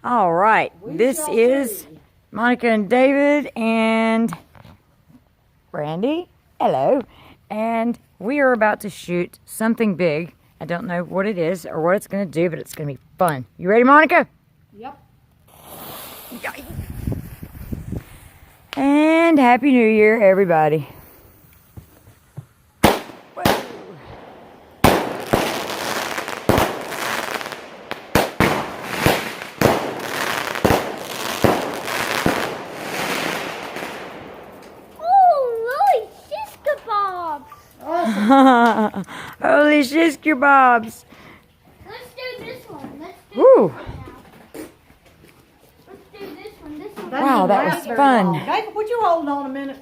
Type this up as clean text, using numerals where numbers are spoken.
All right, this is Monica and David and Brandy. Hello. And we are about to shoot something big. I don't know what it is or what it's going to do, but it's going to be fun. You ready, Monica? Yep. And Happy New Year, everybody. Holy shish kebabs. Let's do this one. Let's do Woo. this one now. Let's do this one. This one. Wow, that was fun. David, would you hold on a minute?